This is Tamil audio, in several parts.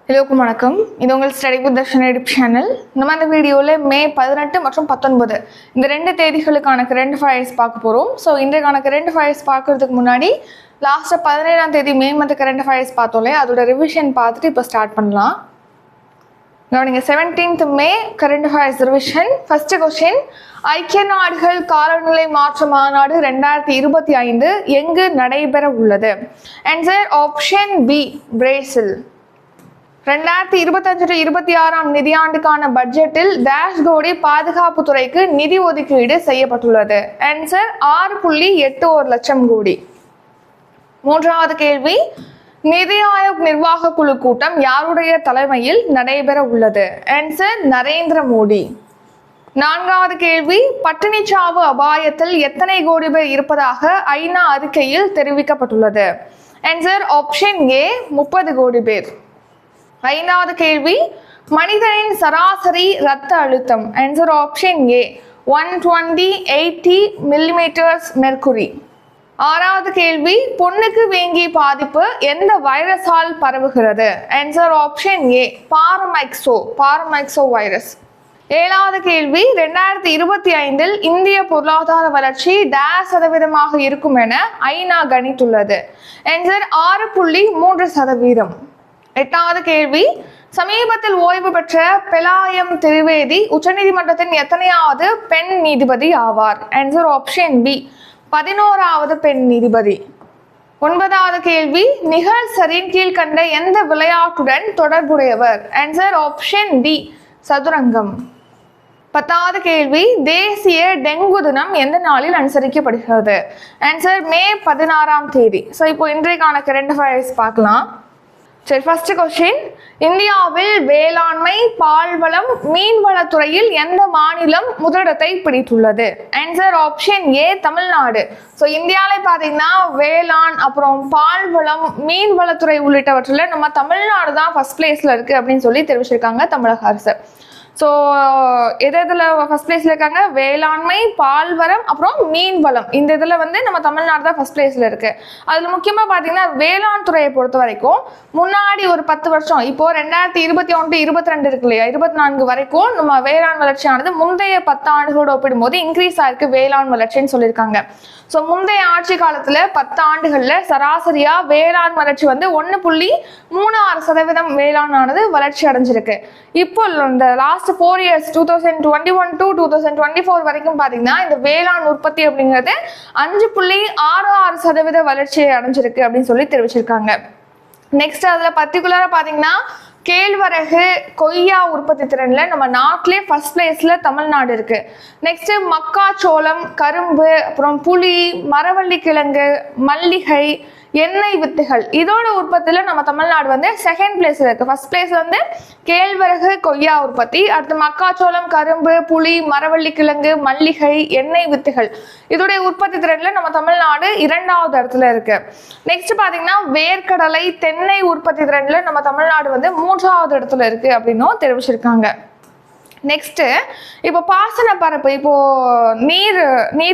எல்லோருக்கும் வணக்கம். இது உங்கள் study with Darshan YouTube channel. நம்ம இந்த வீடியோவில் மே 18 மற்றும் 19 இந்த 2 தேதிகளுக்கான கரண்ட் அஃபேர்ஸ் பார்க்க போகிறோம். ஸோ இன்றைக்கான கரண்ட் அஃபேர்ஸ் பார்க்கறதுக்கு முன்னாடி லாஸ்ட்டாக 17ஆம் தேதி மே மந்த் கரண்ட் அஃபேர்ஸ் பார்த்தோம்லே அதோட ரிவிஷன் பார்த்துட்டு இப்போ ஸ்டார்ட் பண்ணலாம். கவனிங்க, 17th May current affairs revision. First question, ஐக்கிய நாடுகள் காலநிலை மாற்ற மாநாடு 2025 எங்கு நடைபெற உள்ளது? Answer option B, Brazil. 2025-26 நிதியாண்டுக்கான பட்ஜெட்டில் டேஷ் கோடி பாதுகாப்பு துறைக்கு நிதி ஒதுக்கீடு செய்யப்பட்டுள்ளது. ஆன்சர் 6.81 லட்சம் கோடி. மூன்றாவது கேள்வி, நிதி ஆயோக் நிர்வாக குழு கூட்டம் யாருடைய தலைமையில் நடைபெற உள்ளது? ஆன்சர் நரேந்திர மோடி. நான்காவது கேள்வி, பட்டினிச்சாவு அபாயத்தில் எத்தனை கோடி பேர் இருப்பதாக ஐநா அறிக்கையில் தெரிவிக்கப்பட்டுள்ளது? ஆன்சர் ஆப்ஷன் ஏ, 30 கோடி பேர். ஐந்தாவது கேள்வி, மனிதனின் சராசரி இரத்த அழுத்தம்? Answer option A, 120/80 millimetres mercury. ஆறாவது கேள்வி, பொண்ணுக்கு வீங்கி பாதிப்பு எந்த வைரஸால் பரவுகிறது? Answer option A, paramyxo virus. ஏழாவது கேள்வி, 2025 இந்திய பொருளாதார வளர்ச்சி %% இருக்கும் என ஐநா கணித்துள்ளது. ஆன்சர் 6.3%. எட்டாவது கேள்வி, சமீபத்தில் ஓய்வு பெற்ற பெலாயம் திரிவேதி உச்சநீதிமன்றத்தின் எத்தனையாவது பெண் நீதிபதி ஆவார்? ஆன்சர் ஆப்ஷன் பி, 11வது பெண் நீதிபதி. ஒன்பதாவது கேள்வி, நிகழ்சரின் கீழ்கண்ட எந்த விளையாட்டுடன் தொடர்புடையவர்? ஆன்சர் ஆப்ஷன் டி, சதுரங்கம். 10வது கேள்வி, தேசிய டெங்கு தினம் எந்த நாளில் அனுசரிக்கப்படுகிறது? ஆன்சர் மே 16ஆம் தேதி. ஸோ இப்போ இன்றைக்கான கரண்ட் அஃபேர்ஸ் பார்க்கலாம். சரி, ஃபர்ஸ்ட் கொஸ்டின், இந்தியாவில் வேளாண்மை, பால்வளம், மீன்வளத்துறையில் எந்த மாநிலம் முதலிடத்தை பிடித்துள்ளது? Answer option A, Tamil Nadu. So இந்தியாவில் பார்த்தீங்கன்னா வேளாண், அப்புறம் பால்வளம், மீன்வளத்துறை உள்ளிட்டவற்றில் நம்ம தமிழ்நாடு தான் ஃபர்ஸ்ட் பிளேஸில் இருக்குது அப்படின்னு சொல்லி தெரிவிச்சிருக்காங்க தமிழக அரசு. ஸோ இதில் ஃபர்ஸ்ட் பிளேஸில் இருக்காங்க வேளாண்மை, பால்வரம், அப்புறம் மீன்வளம். இந்த இதில் நம்ம தமிழ்நாடு தான் ஃபர்ஸ்ட் பிளேஸில் இருக்குது. அதில் முக்கியமாக பார்த்தீங்கன்னா வேளாண் துறையை பொறுத்த வரைக்கும் முன்னாடி ஒரு 10 வருஷம், இப்போ 2021-22 இருக்கு இல்லையா, 24 வரைக்கும் நம்ம வேளாண் வளர்ச்சியானது முந்தைய 10 ஆண்டுகளோடு ஒப்பிடும்போது இன்க்ரீஸ் ஆயிருக்கு வேளாண் வளர்ச்சின்னு சொல்லியிருக்காங்க. ஸோ முந்தைய ஆட்சி காலத்தில் 10 ஆண்டுகளில் சராசரியாக வேளாண் வளர்ச்சி 1.36% வேளாணானது வளர்ச்சி அடைஞ்சிருக்கு. இப்போ இந்த லாஸ்ட் 4 இயர்ஸ் 2021 to 2024 வரைக்கும் பார்த்தீங்கன்னா இந்த வேளாண் உற்பத்தி அப்படிங்கிறது 5.66% வளர்ச்சியை அடைஞ்சிருக்கு அப்படின்னு சொல்லி தெரிவிச்சிருக்காங்க. நெக்ஸ்ட் அதில் பர்டிகுலராக பார்த்தீங்கன்னா கேழ்வரகு, கொய்யா உற்பத்தி திறன்ல நம்ம நாட்டிலே ஃபர்ஸ்ட் பிளேஸ்ல தமிழ்நாடு இருக்கு. நெக்ஸ்ட் மக்காச்சோளம், கரும்பு, அப்புறம் புளி, மரவள்ளி கிழங்கு, மல்லிகை, எண்ணெய் வித்துகள் இதோட உற்பத்தியில நம்ம தமிழ்நாடு செகண்ட் பிளேஸ்ல இருக்கு. ஃபர்ஸ்ட் பிளேஸ் கேழ்வரகு, கொய்யா உற்பத்தி, அடுத்து மக்காச்சோளம், கரும்பு, புளி, மரவள்ளி கிழங்கு, மல்லிகை, எண்ணெய் வித்துகள் இதோடைய உற்பத்தி திறன்ல நம்ம தமிழ்நாடு 2வது இடத்துல இருக்கு. நெக்ஸ்ட் பாத்தீங்கன்னா வேர்க்கடலை, தென்னை உற்பத்தி திறன்ல நம்ம தமிழ்நாடு 3வது இடத்துல இருக்கு அப்படின்னும் தெரிவிச்சிருக்காங்க. நெக்ஸ்ட், இப்போ பாசன பரப்பு, இப்போ நீர்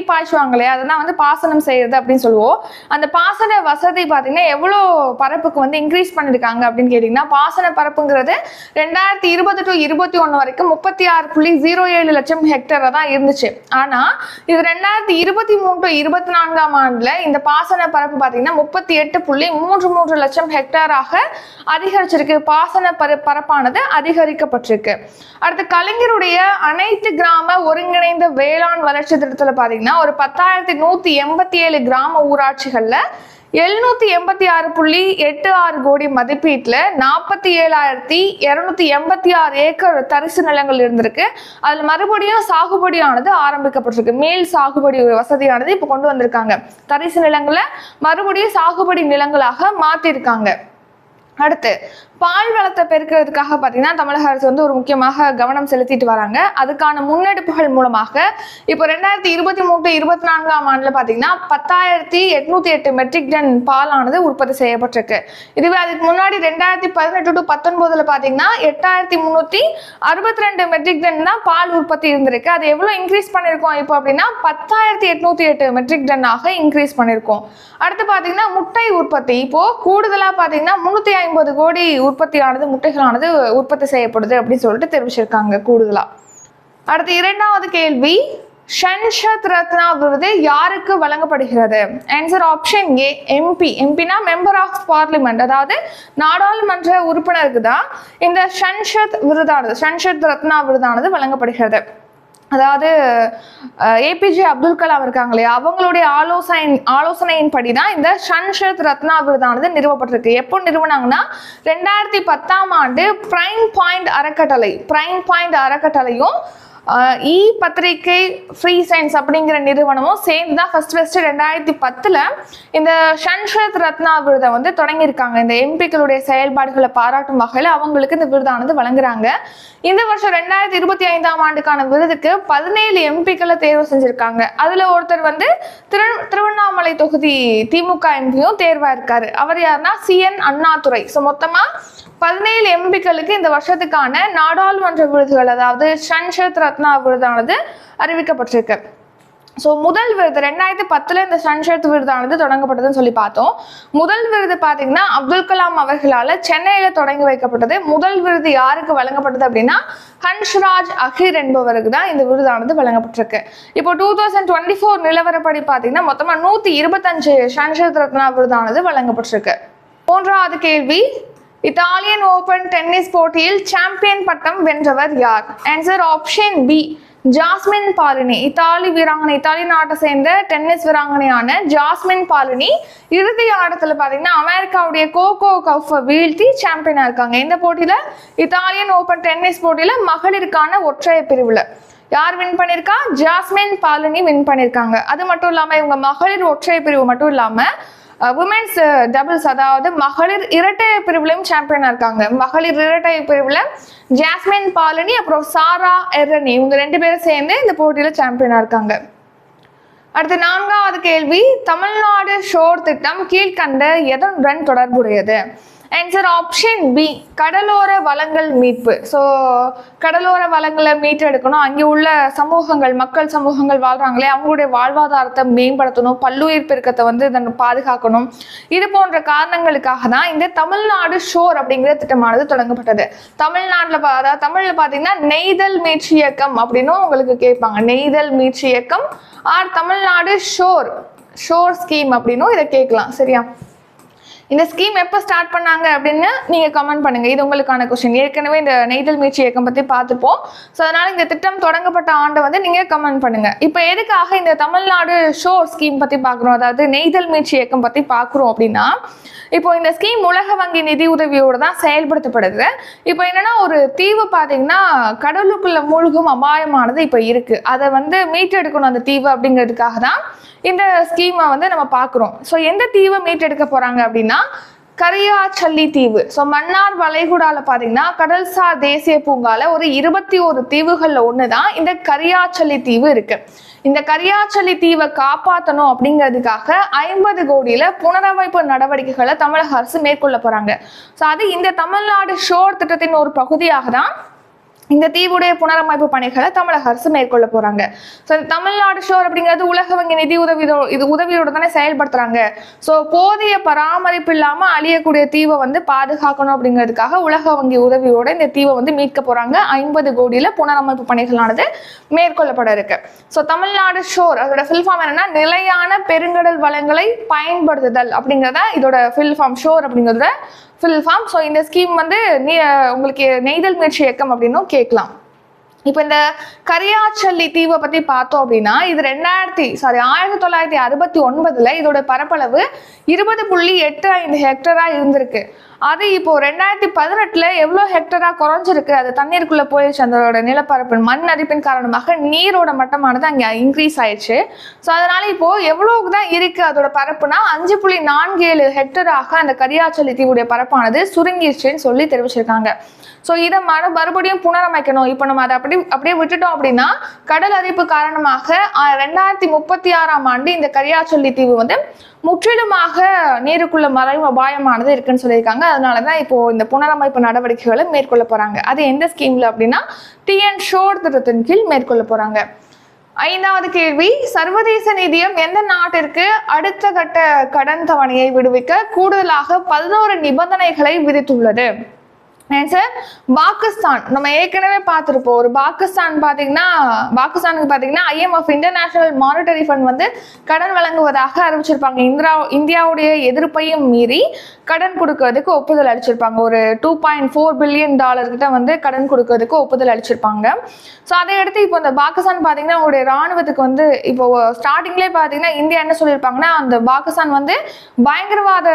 பாய்ச்சுவாங்க இல்லையா, அதெல்லாம் பாசனம் செய்யறது அப்படின்னு சொல்லுவோம். அந்த பாசன வசதி பார்த்தீங்கன்னா எவ்வளோ பரப்புக்கு இன்க்ரீஸ் பண்ணியிருக்காங்க அப்படின்னு கேட்டிங்கன்னா, பாசன பரப்புங்கிறது 2020 to 2021 வரைக்கும் 36.07 லட்சம் ஹெக்டராக தான் இருந்துச்சு. ஆனால் இது 2023 to 2024 ஆண்டில் இந்த பாசன பரப்பு பார்த்தீங்கன்னா 38.33 லட்சம் ஹெக்டராக அதிகரிச்சிருக்கு. பாசன பரப்பானது அதிகரிக்கப்பட்டிருக்கு. அடுத்து கலைஞருடைய அனைத்து கிராம ஒருங்கிணைந்த வேளாண் வளர்ச்சி திட்டத்தில் பார்த்தீங்கன்னா ஒரு 10,187 கிராம ஊராட்சிகள்ல 786.86 கோடி மதிப்பீட்டில் 47,286 ஏக்கர் தரிசு நிலங்கள் இருந்திருக்கு. அதில் மறுபடியும் சாகுபடியானது ஆரம்பிக்கப்பட்டிருக்கு. மேல் சாகுபடி வசதியானது இப்போ கொண்டு வந்திருக்காங்க. தரிசு நிலங்களை மறுபடியும் சாகுபடி நிலங்களாக மாற்றிருக்காங்க. அடுத்து பால் வளத்தை பெருக்கிறதுக்காக பார்த்தீங்கன்னா தமிழக அரசு ஒரு முக்கியமாக கவனம் செலுத்திட்டு வராங்க. அதுக்கான முன்னெடுப்புகள் மூலமாக இப்போ 2023-24 ஆண்டில் பார்த்தீங்கன்னா 10,808 மெட்ரிக் டன் பாலானது உற்பத்தி செய்யப்பட்டிருக்கு. இதுவே அதுக்கு முன்னாடி 2018 to 19 பார்த்தீங்கன்னா 8,362 மெட்ரிக் டன் தான் பால் உற்பத்தி இருந்திருக்கு. அது எவ்வளோ இன்க்ரீஸ் பண்ணியிருக்கோம் இப்போ அப்படின்னா 10,808 மெட்ரிக் டன்னாக இன்க்ரீஸ் பண்ணியிருக்கோம். அடுத்து பார்த்தீங்கன்னா முட்டை உற்பத்தி இப்போ கூடுதலாக பார்த்தீங்கன்னா 350 கோடி உற்பத்தியானது முட்டைகளானது உற்பத்தி செய்யப்படுது அப்படின்னு சொல்லிட்டு தெரிவிச்சிருக்காங்க கூடுதலா. அடுத்து இரண்டாவது கேள்வி, ஷன்ஷத் ரத்னா விருது யாருக்கு வழங்கப்படுகிறது? Answer option A MP. எம்பினா மெம்பர் ஆஃப் பார்லிமெண்ட், அதாவது நாடாளுமன்ற உறுப்பினருக்கு தான் இந்த ஷன்ஷத் ரத்னா விருதானது வழங்கப்படுகிறது. அதாவது ஏபிஜே அப்துல் கலாம் இருக்காங்க இல்லையா, அவங்களுடைய ஆலோசனையின்படி தான் இந்த ஷன்ஷத் ரத்னா விருதானது நிறுவப்பட்டிருக்கு. எப்போ நிறுவனாங்கன்னா 2010ஆம் ஆண்டு பிரைம் பாயிண்ட் அறக்கட்டளையும் பத்திரிகை ஃப்ரீ சயின்ஸ் அப்படிங்கிற நிறுவனமும் சேர்ந்து தான் ஃபர்ஸ்ட் 2010 இந்த ஷன்ஷத் ரத்னா விருதை வந்து தொடங்கியிருக்காங்க. இந்த எம்பிக்களுடைய செயல்பாடுகளை பாராட்டும் வகையில் அவங்களுக்கு இந்த விருதானது வழங்குறாங்க. இந்த வருஷம் 2025ஆம் ஆண்டுக்கான விருதுக்கு 17 எம்பிக்களை தேர்வு செஞ்சிருக்காங்க. அதுல ஒருத்தர் வந்து திருவண்ணாமலை தொகுதி திமுக எம்பியும் தேர்வாயிருக்காரு. அவர் யாருன்னா CN அண்ணாதுரை. ஸோ மொத்தமா 17 எம்பிக்களுக்கு இந்த வருஷத்துக்கான நாடாளுமன்ற விருதுகள், அதாவது ஷன்ஷத் ரத்னா விருதானது அறிவிக்கப்பட்டிருக்கு. ஸோ முதல் விருது 2010 இந்த ஷன்ஷத் விருதானது தொடங்கப்பட்டதுன்னு சொல்லி பார்த்தோம். முதல் விருது பார்த்தீங்கன்னா அப்துல் கலாம் அவர்களால் சென்னையில் தொடங்கி வைக்கப்பட்டது. முதல் விருது யாருக்கு வழங்கப்பட்டது அப்படின்னா ஹன்ஸ்ராஜ் அஹிர் என்பவருக்கு தான் இந்த விருதானது வழங்கப்பட்டிருக்கு. இப்போ 2024 நிலவரப்படி பார்த்தீங்கன்னா மொத்தமாக 125 ஷன்ஷத் ரத்னா விருதானது வழங்கப்பட்டிருக்கு. மூன்றாவது கேள்வி, இத்தாலியன் ஓபன் டென்னிஸ் போட்டியில் சாம்பியன் பட்டம் வென்றவர் யார்? Answer option B Jasmine Paolini. இத்தாலி நாட்டை சேர்ந்த டென்னிஸ் வீராங்கனையான ஜாஸ்மின் பாலினி இறுதி ஆட்டத்தில் பார்த்தீங்கன்னா அமெரிக்காவுடைய கோகோ கவுஃபை வீழ்த்தி சாம்பியனா இருக்காங்க. இந்த போட்டியில இத்தாலியன் ஓபன் டென்னிஸ் போட்டியில மகளிருக்கான ஒற்றையர் பிரிவுல யார் வின் பண்ணியிருக்கா? ஜாஸ்மின் பாலினி வின் பண்ணியிருக்காங்க. அது மட்டும் இல்லாம இவங்க மகளிர் ஒற்றையர் பிரிவு மட்டும் இல்லாம உமன்ஸ் டபுள்ஸ், அதாவது மகளிர் இரட்டையர் பிரிவுலையும் சாம்பியனா இருக்காங்க. மகளிர் இரட்டையர் பிரிவுல ஜாஸ்மின் பாலினி அப்புறம் சாரா எர்ரனி இவங்க 2 பேரும் சேர்ந்து இந்த போட்டியில சாம்பியனா இருக்காங்க. அடுத்து நான்காவது கேள்வி, தமிழ்நாடு ஷோர் திட்டம் கீழ்கண்ட எதனுடன் தொடர்புடையது? ஆன்சர் ஆப்ஷன் பி கடலோர வளங்கள் மீட்பு. ஸோ கடலோர வளங்களை மீட்டெடுக்கணும், அங்கே உள்ள மக்கள் சமூகங்கள் வாழ்றாங்களே அவங்களுடைய வாழ்வாதாரத்தை மேம்படுத்தணும், பல்லுயிர் பெருக்கத்தை வந்து பாதுகாக்கணும். இது போன்ற காரணங்களுக்காக தான் இந்த தமிழ்நாடு ஷோர் அப்படிங்கிற திட்டமானது தொடங்கப்பட்டது. அதாவது தமிழ்ல பார்த்தீங்கன்னா நெய்தல் மீட்சி இயக்கம் அப்படின்னு உங்களுக்கு கேட்பாங்க. நெய்தல் மீட்சி இயக்கம் ஆர் தமிழ்நாடு ஷோர் ஸ்கீம் அப்படின்னும் இதை கேட்கலாம். சரியா? இந்த ஸ்கீம் எப்போ ஸ்டார்ட் பண்ணாங்க அப்படின்னு நீங்க கமெண்ட் பண்ணுங்க. இது உங்களுக்கான கொஸ்டின். ஏற்கனவே இந்த நெய்தல் மீட்சி இயக்கம் பத்தி பார்த்துப்போம். ஸோ அதனால இந்த திட்டம் தொடங்கப்பட்ட ஆண்டை வந்து நீங்க கமெண்ட் பண்ணுங்க. இப்போ எதுக்காக இந்த தமிழ்நாடு ஷோர் ஸ்கீம் பத்தி பார்க்குறோம், அதாவது நெய்தல் மீட்சி இயக்கம் பத்தி பார்க்குறோம் அப்படின்னா, இப்போ இந்த ஸ்கீம் உலக வங்கி நிதி உதவியோடு தான் செயல்படுத்தப்படுது. இப்போ என்னன்னா ஒரு தீவு பார்த்தீங்கன்னா கடலுக்குள்ள மூழ்கும் அபாயமானது இப்போ இருக்கு. அதை வந்து மீட்டெடுக்கணும் அந்த தீவு அப்படிங்கிறதுக்காக தான் இந்த ஸ்கீமை வந்து நம்ம பார்க்குறோம். ஸோ எந்த தீவை மீட்டெடுக்க போறாங்க அப்படின்னா கரியாச்சல்லி தீவு. ஸோ மன்னார் வளைகுடால பார்த்தீங்கன்னா கடல்சார் தேசிய பூங்கால ஒரு 21 தீவுகள்ல ஒண்ணுதான் இந்த கரியாச்சல்லி தீவு இருக்கு. இந்த கரியாச்சல்லி தீவை காப்பாற்றணும் அப்படிங்கிறதுக்காக 50 கோடியில புனரமைப்பு நடவடிக்கைகளை தமிழக அரசு மேற்கொள்ள போறாங்க. ஸோ அது இந்த தமிழ்நாடு ஷோர் திட்டத்தின் ஒரு பகுதியாக தான் இந்த தீவுடைய புனரமைப்பு பணிகளை தமிழக அரசு மேற்கொள்ள போறாங்க. ஸோ தமிழ்நாடு ஷோர் அப்படிங்கிறது உலக வங்கி நிதி உதவியோடு தானே செயல்படுத்துறாங்க. ஸோ போதிய பராமரிப்பு இல்லாம அழியக்கூடிய தீவை வந்து பாதுகாக்கணும் அப்படிங்கிறதுக்காக உலக வங்கி உதவியோட இந்த தீவை வந்து மீட்க போறாங்க. 50 கோடியில புனரமைப்பு பணிகளானது மேற்கொள்ளப்பட இருக்கு. ஸோ தமிழ்நாடு ஷோர் அதோட ஃபில் ஃபார்ம் என்னன்னா நிலையான பெருங்கடல் வளங்களை பயன்படுத்துதல் அப்படிங்கிறத இதோட ஃபில் ஃபார்ம். ஷோர் அப்படிங்கிறத ஃபில் ஃபார்ம். ஸோ இந்த ஸ்கீம் வந்து உங்களுக்கு நெய்தல் மீட்சி இயக்கம் அப்படின்னும் கேட்கலாம். இப்போ இந்த கரியாச்சல்லி தீவை பத்தி பார்த்தோம் அப்படின்னா இது 1969 இதோட பரப்பளவு 20.85 ஹெக்டரா இருந்திருக்கு. அது இப்போ 2018 எவ்வளோ ஹெக்டரா குறைஞ்சிருக்கு, அது தண்ணீருக்குள்ள போயிடுச்சு. அதோட நிலப்பரப்பு மண் அரிப்பின் காரணமாக நீரோட மட்டமானது அங்கே இன்க்ரீஸ் ஆயிடுச்சு. ஸோ அதனால இப்போ எவ்வளவுதான் இருக்கு அதோட பரப்புனா 5.47 ஹெக்டராக அந்த கரியாச்சல்லி தீவுடைய பரப்பானது சுருங்கிருச்சுன்னு சொல்லி தெரிவிச்சிருக்காங்க. ஸோ இதை மறுபடியும் புனரமைக்கணும். இப்போ நம்ம அதை அப்படியே விட்டுட்டோம் அப்படின்னா கடல் அரிப்பு காரணமாக 2036ஆம் ஆண்டு இந்த கரியாச்சல்லி தீவு வந்து முற்றிலுமாக நீருக்குள்ள மறையும் அபாயமானது இருக்குன்னு சொல்லியிருக்காங்க. அதனாலதான் இப்போ இந்த புனரமைப்பு நடவடிக்கைகளை மேற்கொள்ள போறாங்க. அது எந்த ஸ்கீம்ல அப்படின்னா TN ஷோர் திட்டத்தின் கீழ் மேற்கொள்ள போறாங்க. ஐந்தாவது கேள்வி, சர்வதேச நிதியம் எந்த நாட்டிற்கு அடுத்த கட்ட கடன் தவணையை விடுவிக்க கூடுதலாக 11 நிபந்தனைகளை விதித்துள்ளது? ஆன்சர் பாகிஸ்தான். நம்ம ஏற்கனவே பார்த்துருப்போம். ஒரு பாகிஸ்தானுக்கு பாத்தீங்கன்னா IMF இன்டர்நேஷனல் மானிட்டரி ஃபண்ட் வந்து கடன் வழங்குவதாக அறிவிச்சிருப்பாங்க. இந்தியாவுடைய எதிர்ப்பையும் மீறி கடன் கொடுக்கறதுக்கு ஒப்புதல் அளிச்சிருப்பாங்க. ஒரு $2.4 பில்லியன் கிட்ட வந்து கடன் கொடுக்கறதுக்கு ஒப்புதல் அளிச்சிருப்பாங்க. ஸோ அதை எடுத்து இப்போ இந்த பாகிஸ்தான் பாத்தீங்கன்னா அவங்களுடைய ராணுவத்துக்கு வந்து இப்போ ஸ்டார்டிங்லேயே பாத்தீங்கன்னா இந்தியா என்ன சொல்லியிருப்பாங்கன்னா, அந்த பாகிஸ்தான் வந்து பயங்கரவாத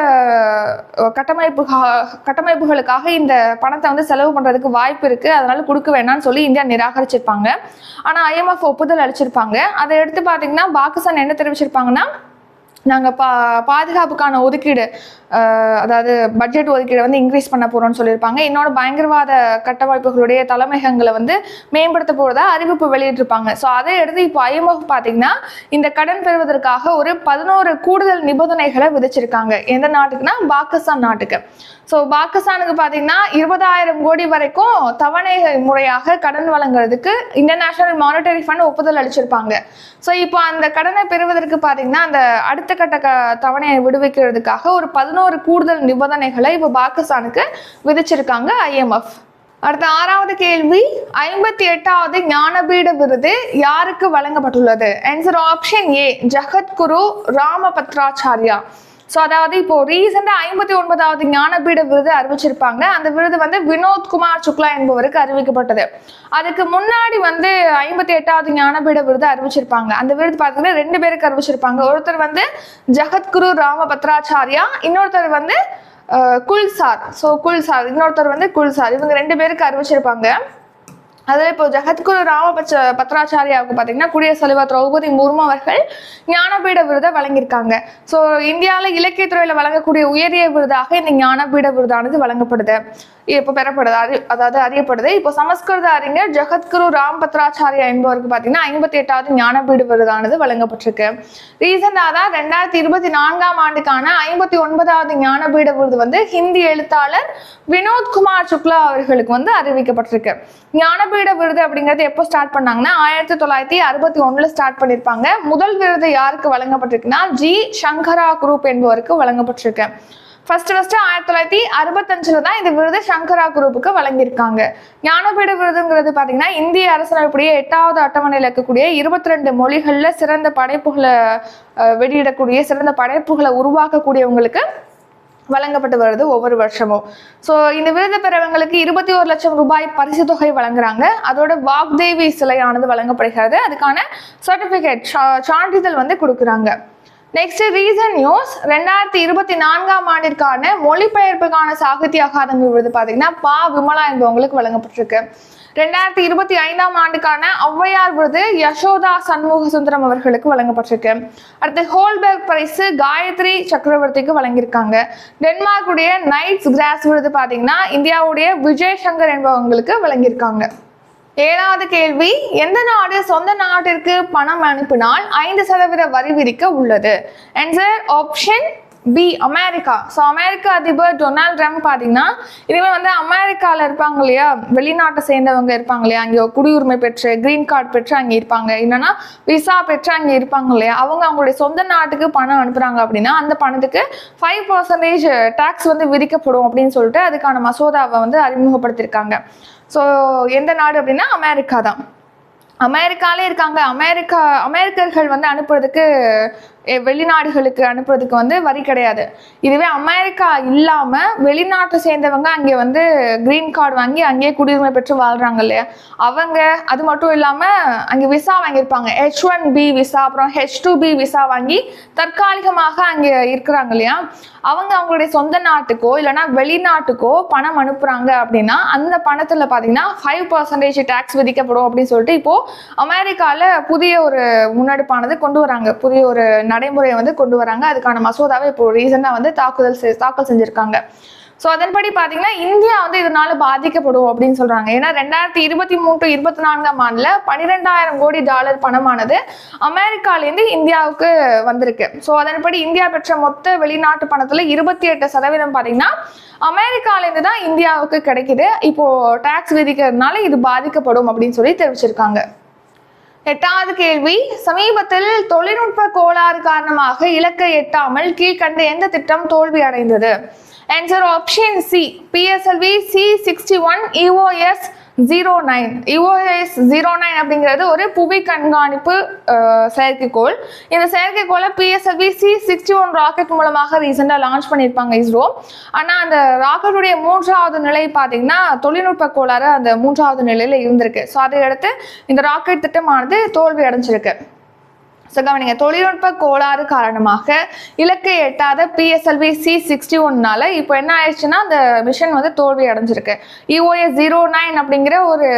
கட்டமைப்புகளுக்காக இந்த பணத்தை வந்து செலவு பண்றதுக்கு வாய்ப்பு இருக்கு, அதனால கொடுக்க வேணாம்னு சொல்லி இந்தியா நிராகரிச்சிருப்பாங்க. ஆனா IMF ஒப்புதல் அளிச்சிருப்பாங்க. அதை எடுத்து பாத்தீங்கன்னா பாகிஸ்தான் என்ன தெரிவிச்சிருப்பாங்கன்னா, நாங்க பாதுகாப்புக்கான ஒதுக்கீடு, அதாவது பட்ஜெட் ஒதுக்கீடு வந்து இன்க்ரீஸ் பண்ண போறோம்னு சொல்லியிருப்பாங்க. இன்னொரு பயங்கரவாத கட்டமைப்புகளுடைய தலைமையகங்களை வந்து மேம்படுத்த போறதா அறிவிப்பு வெளியிட்டிருப்பாங்க. ஸோ அதை எடுத்து இப்போ IMF பாத்தீங்கன்னா இந்த கடன் பெறுவதற்காக ஒரு 11 கூடுதல் நிபந்தனைகளை விதிச்சிருக்காங்க. எந்த நாட்டுக்குன்னா பாகிஸ்தான் நாட்டுக்கு. ஸோ பாகிஸ்தானுக்கு பார்த்தீங்கன்னா 20,000 கோடி வரைக்கும் தவணை முறையாக கடன் வழங்குறதுக்கு இன்டர்நேஷனல் மானிட்டரி ஃபண்ட் ஒப்புதல் அளிச்சிருப்பாங்க. ஸோ இப்போ அந்த கடனை பெறுவதற்கு பார்த்தீங்கன்னா அந்த அடுத்த கட்ட தவணையை விடுவிக்கிறதுக்காக ஒரு 11 கூடுதல் நிபந்தனைகளை இப்போ பாகிஸ்தானுக்கு விதிச்சிருக்காங்க IMF. அடுத்த 6வது கேள்வி, 58வது ஞானபீட விருது யாருக்கு வழங்கப்பட்டுள்ளது? Answer option A, Jagadguru Rambhadracharya. So அதாவது இப்போ ரீசெண்டாக 59வது ஞானபீட விருது அறிவிச்சிருப்பாங்க. அந்த விருது வந்து வினோத் குமார் சுக்லா என்பவருக்கு அறிவிக்கப்பட்டது. அதுக்கு முன்னாடி வந்து 58வது ஞானபீட விருது அறிவிச்சிருப்பாங்க. அந்த விருது பார்த்தீங்கன்னா 2 பேருக்கு அறிவிச்சிருப்பாங்க. ஒருத்தர் வந்து ஜகத்குரு ராமபத்ராச்சாரியா, இன்னொருத்தர் வந்து குல்சார். ஸோ குல்சார், இன்னொருத்தர் வந்து குல்சார். இவங்க 2 பேருக்கு அறிவிச்சிருப்பாங்க. அதில் இப்போ ஜகத்குரு பத்ராச்சாரியாவுக்கு பார்த்தீங்கன்னா குடியரசுத் தலைவர் திரௌபதி முர்மு அவர்கள் ஞானபீட விருதை வழங்கியிருக்காங்க. ஸோ இந்தியாவில் இலக்கியத்துறையில் வழங்கக்கூடிய உயரிய விருதாக இந்த ஞானபீட விருதானது வழங்கப்படுது, இப்போ பெறப்படுது, அதாவது அறியப்படுது. இப்போ சமஸ்கிருத அறிஞர் ஜகத்குரு பத்ராச்சாரியா என்பவருக்கு பார்த்தீங்கன்னா 58வது ஞானபீட விருதானது வழங்கப்பட்டிருக்கு. ரீசெண்டாக தான் 2024ஆம் ஆண்டுக்கான 59வது ஞானபீட விருது வந்து ஹிந்தி எழுத்தாளர் வினோத் குமார் சுக்லா அவர்களுக்கு வந்து அறிவிக்கப்பட்டிருக்கு. ஞானபீட விருது அப்படிங்கிறது எப்போ ஸ்டார்ட் பண்ணாங்கன்னா 1961 ஸ்டார்ட் பண்ணியிருப்பாங்க. முதல் விருது யாருக்கு வழங்கப்பட்டிருக்குன்னா ஜி சங்கரா குரூப் என்பவருக்கு வழங்கப்பட்டிருக்கு. ஃபர்ஸ்ட் 1965 தான் இந்த விருது சங்கரா குரூப்புக்கு வழங்கியிருக்காங்க. ஞானபீட விருதுங்கிறது பார்த்தீங்கன்னா இந்திய அரசியலமைப்புடைய 8வது அட்டவணையில் இருக்கக்கூடிய 22 மொழிகளில் சிறந்த படைப்புகளை வெளியிடக்கூடிய, சிறந்த படைப்புகளை உருவாக்கக்கூடியவங்களுக்கு வழங்கப்பட்டு வருது ஒவ்வொரு வருஷமும். ஸோ இந்த விருது பெறவங்களுக்கு 21 லட்சம் ரூபாய் பரிசு தொகை வழங்குறாங்க. அதோட வாக்தேவி சிலையானது வழங்கப்படுகிறது. அதுக்கான சர்டிபிகேட், சான்றிதழ் வந்து கொடுக்குறாங்க. நெக்ஸ்ட் ரீசன் நியூஸ், 2024ஆம் ஆண்டிற்கான மொழிபெயர்ப்புக்கான சாகித்ய அகாதமி விருது பார்த்தீங்கன்னா விமலா என்பவங்களுக்கு வழங்கப்பட்டிருக்கு. 2025ஆம் ஆண்டுக்கான ஔவையார் விருது யசோதா சண்முக சுந்தரம் அவர்களுக்கு வழங்கப்பட்டிருக்கு. அடுத்து ஹோல்பர்க் பரிசு காயத்ரி சக்கரவர்த்திக்கு வழங்கியிருக்காங்க. டென்மார்க்குடைய நைட்ஸ் கிராஸ் விருது பார்த்தீங்கன்னா இந்தியாவுடைய விஜய் சங்கர் என்பவங்களுக்கு வழங்கியிருக்காங்க. 7வது கேள்வி, எந்த நாடு சொந்த நாட்டிற்கு பணம் அனுப்பினால் 5% வரி விதிக்க உள்ளது? Answer option B, America. So அமெரிக்க அதிபர் டொனால்ட் ட்ரம்ப் பார்த்தீங்கன்னா இதுவே வந்து அமெரிக்காவில் இருப்பாங்க இல்லையா, வெளிநாட்டை சேர்ந்தவங்க இருப்பாங்க இல்லையா, அங்கே குடியுரிமை பெற்று கிரீன் கார்டு பெற்று அங்கே இருப்பாங்க, இல்லைன்னா விசா பெற்று அங்கே இருப்பாங்க இல்லையா, அவங்களுடைய சொந்த நாட்டுக்கு பணம் அனுப்புகிறாங்க அப்படின்னா அந்த பணத்துக்கு 5% டேக்ஸ் வந்து விதிக்கப்படும் அப்படின்னு சொல்லிட்டு அதுக்கான மசோதாவை வந்து அறிமுகப்படுத்தியிருக்காங்க. ஸோ எந்த நாடு அப்படின்னா அமெரிக்கா தான். அமெரிக்காலே இருக்காங்க. அமெரிக்கர்கள் வந்து அனுப்புறதுக்கு, வெளிநாடுகளுக்கு அனுப்புறதுக்கு வந்து வரி கிடையாது. இதுவே அமெரிக்கா இல்லாம வெளிநாட்டை சேர்ந்தவங்க அங்கே வந்து கிரீன் கார்டு வாங்கி அங்கேயே குடியுரிமை பெற்று வாழ்றாங்க இல்லையா, அவங்க அது மட்டும் இல்லாம அங்கே விசா வாங்கியிருப்பாங்க, H1B விசா, அப்புறம் H2B விசா வாங்கி தற்காலிகமாக அங்கே இருக்கிறாங்க இல்லையா, அவங்களுடைய சொந்த நாட்டுக்கோ இல்லைன்னா வெளிநாட்டுக்கோ பணம் அனுப்புறாங்க அப்படின்னா அந்த பணத்துல பாத்தீங்கன்னா 5% டேக்ஸ் விதிக்கப்படும் அப்படின்னு சொல்லிட்டு இப்போ அமெரிக்கால புதிய ஒரு முன்னெடுப்பானது கொண்டு வராங்க, புதிய ஒரு நடைமுறையை வந்து கொண்டு வராங்க. அதுக்கான மசோதாவை இப்போ ரீசெண்டா வந்து தாக்கல் செஞ்சிருக்காங்க. ஸோ அதன்படி பார்த்தீங்கன்னா இந்தியா வந்து இதனால பாதிக்கப்படும் அப்படின்னு சொல்றாங்க. ஏன்னா 2023-24ஆம் ஆண்டுல $12,000 கோடி பணமானது அமெரிக்காலேருந்து இந்தியாவுக்கு வந்திருக்கு. ஸோ அதன்படி இந்தியா பெற்ற மொத்த வெளிநாட்டு பணத்துல 28% பார்த்தீங்கன்னா அமெரிக்காலேருந்து தான் இந்தியாவுக்கு கிடைக்குது. இப்போ டாக்ஸ் விதிக்கிறதுனால இது பாதிக்கப்படும் அப்படின்னு சொல்லி தெரிவிச்சிருக்காங்க. 8வது கேள்வி, சமீபத்தில் தொழில்நுட்ப கோளாறு காரணமாக இலக்கை எட்டாமல் கீழ்கண்ட எந்த திட்டம் தோல்வி அடைந்தது? Answer option C PSLV C61 EOS 09. EOS 09 அப்படிங்கிறது ஒரு புவி கண்காணிப்பு செயற்கைக்கோள். இந்த செயற்கைக்கோளை PSLV C61 ராக்கெட் மூலமாக ரீசெண்டாக லான்ச் பண்ணியிருப்பாங்க இஸ்ரோ. ஆனால் அந்த ராக்கெட்டுடைய 3வது நிலை பார்த்தீங்கன்னா தொழில்நுட்ப கோளாறு அந்த 3வது நிலையில் இருந்திருக்கு. ஸோ அதை அடுத்து இந்த ராக்கெட் திட்டமானது தோல்வி அடைஞ்சிருக்கு. ஸோ கவனிங்க, தொழில்நுட்ப கோளாறு காரணமாக இலக்கை எட்டாத PSLV C61னால இப்போ என்ன ஆயிடுச்சுன்னா அந்த மிஷன் வந்து தோல்வி அடைஞ்சிருக்கு. EOS 09 அப்படிங்கிற ஒரு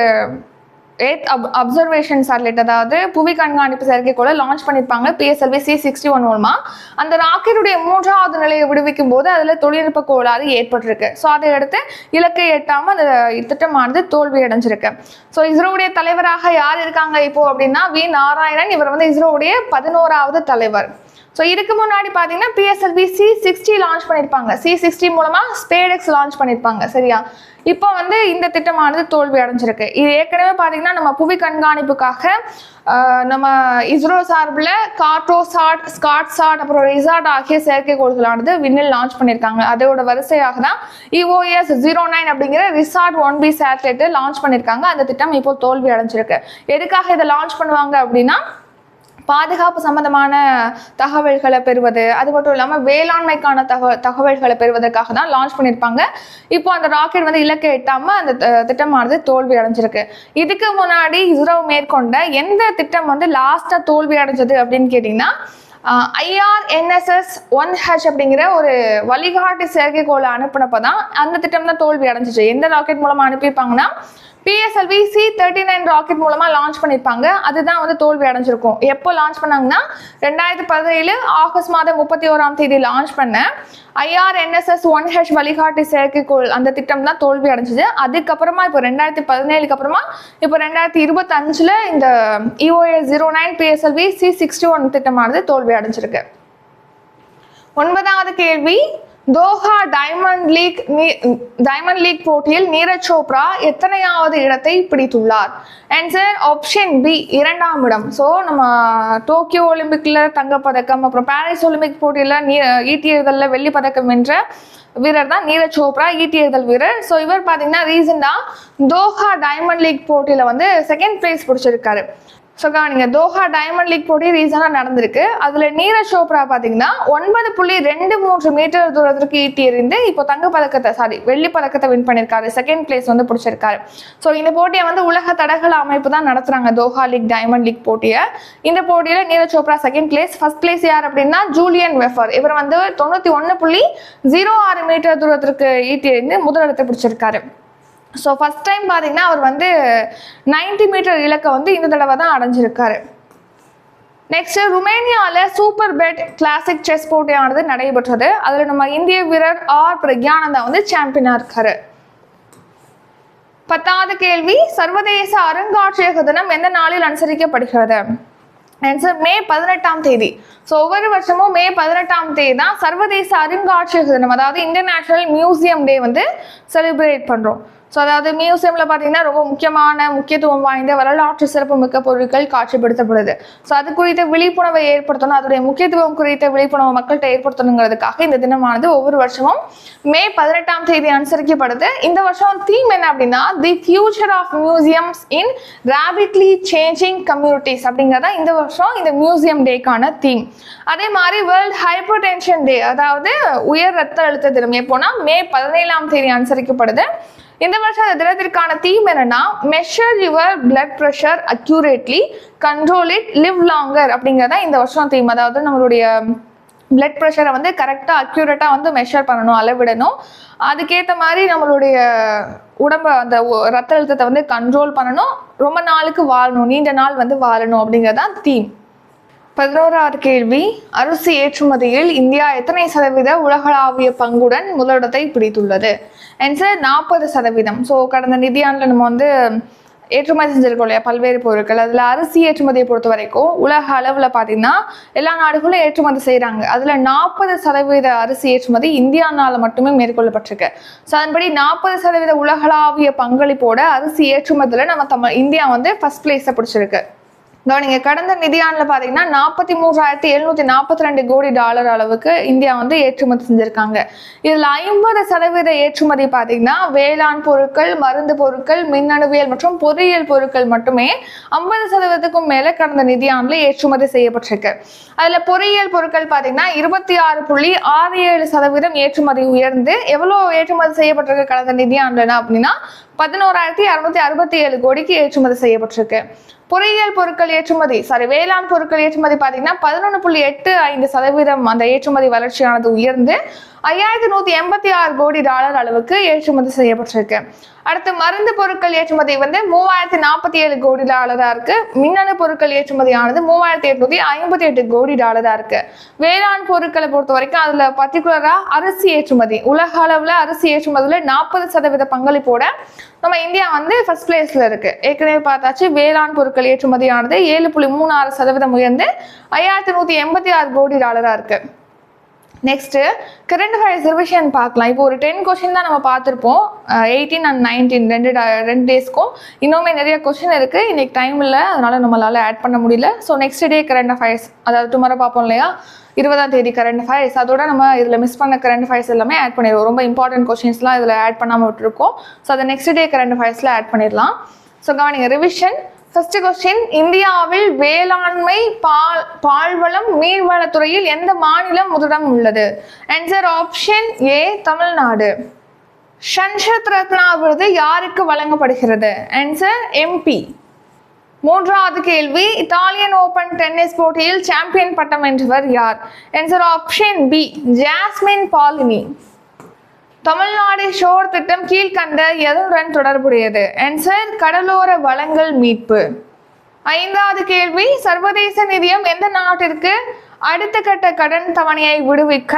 அப்சர்வேஷன் சேட்டலைட், அதாவது புவி கண்காணிப்பு செயற்கைக்கோளை லான்ச் பண்ணியிருப்பாங்க PSLV C61 மூலமா. அந்த ராக்கெட்டுடைய 3வது நிலையை விடுவிக்கும் போது அதில் தொழில்நுட்ப கோளாறு ஏற்பட்டிருக்கு. ஸோ அதை அடுத்து இலக்கை எட்டாமல் அந்த திட்டமானது தோல்வி அடைஞ்சிருக்கு. ஸோ இஸ்ரோவுடைய தலைவராக யார் இருக்காங்க இப்போ அப்படின்னா V நாராயணன். இவர் வந்து இஸ்ரோவுடைய 11வது தலைவர். ஸோ இதுக்கு முன்னாடி பார்த்தீங்கன்னா PSLV C60 லான்ச் பண்ணியிருப்பாங்க. C60 மூலமாக ஸ்பேடெக்ஸ் லான்ச் பண்ணியிருப்பாங்க. சரியா, இப்போ வந்து இந்த திட்டமானது தோல்வி அடைஞ்சிருக்கு. இது ஏற்கனவே பார்த்தீங்கன்னா நம்ம புவி கண்காணிப்புக்காக நம்ம இஸ்ரோ சார்பில் கார்டோசாட், ஸ்காட்சாட், அப்புறம் ரிசாட் ஆகிய செயற்கைக்கோள்களானது விண்ணில் லான்ச் பண்ணியிருக்காங்க. அதோட வரிசையாக தான் EOS 09 அப்படிங்கிற ரிசாட் 1B சேட்டலைட்டு லான்ச் பண்ணியிருக்காங்க. அந்த திட்டம் இப்போ தோல்வி அடைஞ்சிருக்கு. எதுக்காக இதை லான்ச் பண்ணுவாங்க அப்படின்னா பாதுகாப்பு சம்பந்தமான தகவல்களை பெறுவது, அது மட்டும் இல்லாமல் வேளாண்மைக்கான தகவல்களை பெறுவதற்காக தான் லான்ச் பண்ணியிருப்பாங்க. இப்போ அந்த ராக்கெட் வந்து இலக்கை எட்டாமல் அந்த திட்டமானது தோல்வி அடைஞ்சிருக்கு. இதுக்கு முன்னாடி இஸ்ரோ மேற்கொண்ட எந்த திட்டம் வந்து லாஸ்ட்டாக தோல்வி அடைஞ்சது அப்படின்னு கேட்டிங்கன்னா IRNSS 1H அப்படிங்கிற ஒரு வழிகாட்டி செயற்கைக்கோளை அனுப்பினப்போ தான் அந்த திட்டம் தான் தோல்வி அடைஞ்சிச்சு. எந்த ராக்கெட் மூலமாக அனுப்பியிருப்பாங்கன்னா PSLV C39 ராக்கெட் மூலமா லான்ச் பண்ணிருப்பாங்க. அதுதான் வந்து தோல்வி அடைஞ்சிருக்கும். எப்போ லான்ச் பண்ணாங்கன்னா 2017 ஆகஸ்ட் மாதம் 31ஆம் தேதி லான்ச் பண்ண IRNSS 1H வழிகாட்டி செயற்கைக்கோள் அந்த திட்டம் தான் தோல்வி அடைஞ்சது. அதுக்கப்புறமா இப்போ 2017க்கு அப்புறமா இப்போ 2025ல இந்த EOS 09 PSLV C61 திட்டமானது தோல்வி அடைஞ்சிருக்கு. 9வது கேள்வி, தோஹா டைமண்ட் லீக் போட்டியில் நீரஜ் சோப்ரா எத்தனையாவது இடத்தை பிடித்துள்ளார்? ஆன்சர் ஆப்ஷன் பி 2ஆம் இடம். ஸோ நம்ம டோக்கியோ ஒலிம்பிக்ல தங்கப்பதக்கம், அப்புறம் பாரிஸ் ஒலிம்பிக் போட்டியில் ஈட்டி எறிதலில் வெள்ளி பதக்கம் வென்ற வீரர் தான் நீரஜ் சோப்ரா, ஈட்டி எறிதல் வீரர். ஸோ இவர் பார்த்தீங்கன்னா ரீசெண்டாக தோஹா டைமண்ட் லீக் போட்டியில் வந்து 2nd பிளேஸ் பிடிச்சிருக்காரு. ஸோ கவனிங்க, தோஹா டைமண்ட் லீக் போட்டி ரீசனாக நடந்திருக்கு. அதில் நீரஜ் சோப்ரா பார்த்தீங்கன்னா 9.23 மீட்டர் தூரத்திற்கு ஈட்டி எறிந்து இப்போ வெள்ளி பதக்கத்தை வின் பண்ணியிருக்காரு. 2nd பிளேஸ் வந்து பிடிச்சிருக்காரு. ஸோ இந்த போட்டியை வந்து உலக தடகள அமைப்பு தான் நடத்துறாங்க, தோஹா டைமண்ட் லீக் போட்டியை. இந்த போட்டியில் Neeraj Chopra 2nd place. 1st place யார் அப்படின்னா ஜூலியன் வெஃபர். இவர் வந்து 91.06 மீட்டர் தூரத்திற்கு ஈட்டி எறிந்து முதலிடத்தை பிடிச்சிருக்காரு. ஸோ ஃபர்ஸ்ட் டைம் பார்த்தீங்கன்னா அவர் வந்து 90 மீட்டர் இலக்கை வந்து இந்த தடவை தான் அடைஞ்சிருக்காரு. நெக்ஸ்ட், ருமேனியாவில் சூப்பர் பெட் கிளாசிக் செஸ் போட்டியானது நடைபெற்றது. அதில் நம்ம இந்திய வீரர் பிரக்யானந்தா வந்து சாம்பியனாக இருக்காரு. 10வது கேள்வி, சர்வதேச அருங்காட்சியக தினம் எந்த நாளில் அனுசரிக்கப்படுகிறது? ஆன்சர் மே 18ஆம் தேதி. ஸோ ஒவ்வொரு வருஷமும் மே 18ஆம் தேதி தான் சர்வதேச அருங்காட்சியக தினம், அதாவது இன்டர்நேஷனல் மியூசியம் டே வந்து செலிப்ரேட் பண்ணுறோம். ஸோ அதாவது மியூசியமில் பார்த்தீங்கன்னா ரொம்ப முக்கியத்துவம் வாய்ந்த வரலாற்று சிறப்புமிக்க பொருட்கள் காட்சிப்படுத்தப்படுது. ஸோ அது குறித்த விழிப்புணர்வை ஏற்படுத்தணும், அதோடைய முக்கியத்துவம் குறித்த விழிப்புணர்வு மக்கள்கிட்ட ஏற்படுத்தணுங்கிறதுக்காக இந்த தினமானது ஒவ்வொரு வருஷமும் மே 18ஆம் தேதி அனுசரிக்கப்படுது. இந்த வருஷம் தீம் என்ன அப்படின்னா the future of museums in rapidly changing communities அப்படிங்கிறதா இந்த வருஷம் இந்த மியூசியம் டேக்கான தீம். அதே மாதிரி வேர்ல்ட் ஹைப்பர் டென்ஷன் டே, அதாவது உயர் ரத்த அழுத்த தினம் எப்போனா மே 17ஆம் தேதி அனுசரிக்கப்படுது. இந்த வருஷம் அந்த தினத்திற்கான தீம் என்னன்னா measure your blood pressure accurately, control it, live longer அப்படிங்கிறதா இந்த வருஷம் தீம். அதாவது நம்மளுடைய பிளட் ப்ரெஷரை வந்து கரெக்டாக அக்யூரேட்டாக வந்து மெஷர் பண்ணணும், அளவிடணும். அதுக்கேற்ற மாதிரி நம்மளுடைய உடம்பை அந்த ரத்த அழுத்தத்தை வந்து கண்ட்ரோல் பண்ணணும், ரொம்ப நாளுக்கு வாழணும், நீண்ட நாள் வந்து வாழணும் அப்படிங்கிறதான் தீம். 11வது கேள்வி, அரிசி ஏற்றுமதியில் இந்தியா எத்தனை சதவீத உலகளாவிய பங்குடன் முதலிடத்தை பிடித்துள்ளது? ஆன்சர் 40%. ஸோ கடந்த நிதியாண்டில் நம்ம வந்து ஏற்றுமதி செஞ்சிருக்கோம் இல்லையா பல்வேறு பொருட்கள், அதில் அரிசி ஏற்றுமதியை பொறுத்த வரைக்கும் உலக அளவில் பார்த்தீங்கன்னா எல்லா நாடுகளும் ஏற்றுமதி செய்கிறாங்க. அதில் 40% அரிசி ஏற்றுமதி இந்தியானால் மட்டுமே மேற்கொள்ளப்பட்டிருக்கு. ஸோ அதன்படி 40% உலகளாவிய பங்களிப்போட அரிசி ஏற்றுமதியில் நம்ம இந்தியா வந்து 1st பிளேஸை பிடிச்சிருக்கு. நீங்கள் கடந்த நிதியாண்டில் பார்த்தீங்கன்னா 43,742 கோடி டாலர் அளவுக்கு இந்தியா வந்து ஏற்றுமதி செஞ்சுருக்காங்க. இதில் 50% ஏற்றுமதி பார்த்தீங்கன்னா வேளாண் பொருட்கள், மருந்து பொருட்கள், மின்னணுவியல் மற்றும் பொறியியல் பொருட்கள் மட்டுமே 50%க்கும் மேலே கடந்த நிதியாண்டில் ஏற்றுமதி செய்யப்பட்டிருக்கு. அதில் பொறியியல் பொருட்கள் பார்த்தீங்கன்னா 26.67% ஏற்றுமதி உயர்ந்து எவ்வளோ ஏற்றுமதி செய்யப்பட்டிருக்கு கடந்த நிதியாண்டுனா அப்படின்னா 11,667 கோடிக்கு ஏற்றுமதி செய்யப்பட்டிருக்கு. பொறியியல் பொருட்கள் ஏற்றுமதி வேளாண் பொருட்கள் ஏற்றுமதி பார்த்தீங்கன்னா 11.85% அந்த ஏற்றுமதி வளர்ச்சியானது உயர்ந்து 5,186 கோடி டாலர் அளவுக்கு ஏற்றுமதி செய்யப்பட்டிருக்கு. அடுத்து மருந்து பொருட்கள் ஏற்றுமதி வந்து 3,047 கோடி டாலரா இருக்கு. மின்னணு பொருட்கள் ஏற்றுமதியானது 3,858 கோடி டாலரா இருக்கு. வேளாண் பொருட்களை பொறுத்த வரைக்கும் அதுல பர்டிகுலரா அரிசி ஏற்றுமதி, உலக அளவுல அரிசி ஏற்றுமதியில 40% பங்களிப்போட நம்ம இந்தியா வந்து ஃபர்ஸ்ட் பிளேஸ்ல இருக்கு. ஏற்கனவே பார்த்தாச்சு வேளாண் பொருட்கள் ஏற்றுமதியானது 7.36% உயர்ந்து 5,186 கோடி டாலரா இருக்கு. நெக்ஸ்ட் கரண்ட் அஃபேர்ஸ் ரிவிஷன் பார்க்கலாம். இப்போ ஒரு 10 கொஸ்டின் தான் நம்ம பார்த்துருப்போம் 18 and 19 ரெண்டு டேஸ்க்கும். இன்னுமே நிறைய கொஸ்டின் இருக்கு, இன்னைக்கு டைம் இல்லை, அதனால நம்மளால ஆட் பண்ண முடியல. So next day current affairs, அதாவது டுமாரோ பார்ப்போம் இல்லையா, 20ஆம் தேதி கரண்ட் அஃபேர்ஸ், அதோட நம்ம இதில் மிஸ் பண்ண கரண்ட் அஃபேர்ஸ் எல்லாமே ஆட் பண்ணிடுவோம். ரொம்ப இம்பார்ட்டன்ட் கொஸ்டின்ஸ்லாம் இதில் ஆட் பண்ணாமல் விட்டுருக்கோம். ஸோ அதை நெக்ஸ்ட் டே கரண்ட் அஃபேர்ஸில் ஆட் பண்ணிடலாம். ஸோ கவனிங்க ரிவிஷன். ஃபர்ஸ்ட் கொஸ்டின், இந்தியாவில் வேளாண்மை, பால்வளம், நீர்வளத்துறையில் எந்த மாநிலம் முதலிடம் உள்ளது? Answer option A Tamil Nadu. Sansad Ratna விருது யாருக்கு வழங்கப்படுகிறது? Answer MP. மூன்றாவது கேள்வி, இத்தாலியன் ஓபன் டென்னிஸ் போட்டியில் சாம்பியன் பட்டம் வென்றவர் யார்? Answer option B Jasmine Paolini. Tamil Nadu shore திட்டம் கீழ்கண்ட எதுடன் தொடர்புடையது? ஆன்சர் கடலோர வளங்கள் மீட்பு. ஐந்தாவது கேள்வி, சர்வதேச நிதியம் எந்த நாட்டிற்கு அடுத்த கட்ட கடன் தவணையை விடுவிக்க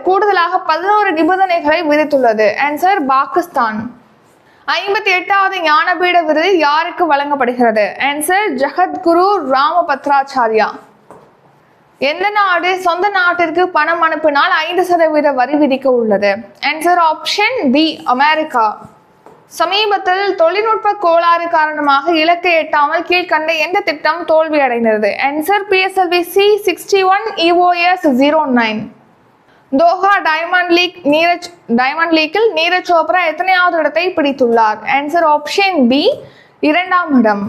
கூடுதலாக 11 நிபந்தனைகளை விதித்துள்ளது? ஆன்சர் பாகிஸ்தான். 58வது ஞானபீட விருது யாருக்கு வழங்கப்படுகிறது? ஆன்சர் ஜகத்குரு ராமபத்ராச்சாரியா. எந்த நாடு சொந்த நாட்டிற்கு பணம் அனுப்பினால் 5% வரி விதிக்க உள்ளது? Answer option B America. சமீபத்தில் தொழில்நுட்ப கோளாறு காரணமாக இலக்கை எட்டாமல் கீழ்கண்ட எந்த திட்டம் தோல்வி அடைந்தது? Answer PSLV C61 EOS 09. Doha Diamond லீக்கில் நீரஜ் சோப்ரா எத்தனையாவது இடத்தை பிடித்துள்ளார்? ஆன்சர் ஆப்ஷன் பி 2ஆம் இடம்.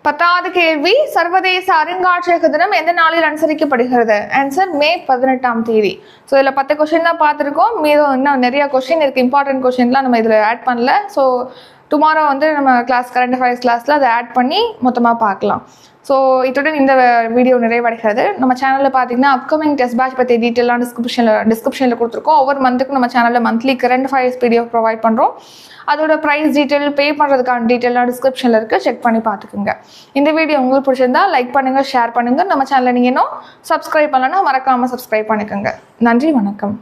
10வது கேள்வி, சர்வதேச அருங்காட்சியக தினம் எந்த நாளில் அனுசரிக்கப்படுகிறது? ஆன்சர் மே 18ஆம் தேதி. ஸோ இதில் 10 கொஸ்டின் தான் பார்த்துருக்கோம், மீதும் இன்னும் நிறைய கொஸ்டின் இருக்குது, இம்பார்ட்டன்ட் கொஸ்டின்லாம் நம்ம இதில் ஆட் பண்ணல. ஸோ டுமாரோ வந்து நம்ம கரண்ட் அஃபேர்ஸ் கிளாஸில் அதை ஆட் பண்ணி மொத்தமாக பார்க்கலாம். ஸோ இத்துடன் இந்த வீடியோ நிறைவடைகிறது. நம்ம சேனலில் பார்த்தீங்கன்னா அப்கமிங் டெஸ்ட் பேட்ச் பற்றி டீட்டெயிலாக டிஸ்கிரிப்ஷனில் கொடுத்துருக்கோம். ஒவ்வொரு மந்த்துக்கும் நம்ம சேனலில் monthly current affairs PDF provide பண்ணுறோம். அதோட ப்ரைஸ் டீட்டெயில், பே பண்ணுறதுக்கான டீட்டெயிலாக டிஸ்கிரிப்ஷனில் இருக்குது, செக் பண்ணி பார்த்துக்குங்க. இந்த வீடியோ உங்களுக்கு பிடிச்சிருந்தா லைக் பண்ணுங்கள், ஷேர் பண்ணுங்கள். நம்ம சேனலை நீங்கள் இன்னும் சப்ஸ்கிரைப் பண்ணலன்னா மறக்காமல் சப்ஸ்கிரைப் பண்ணிக்கோங்க. நன்றி, வணக்கம்.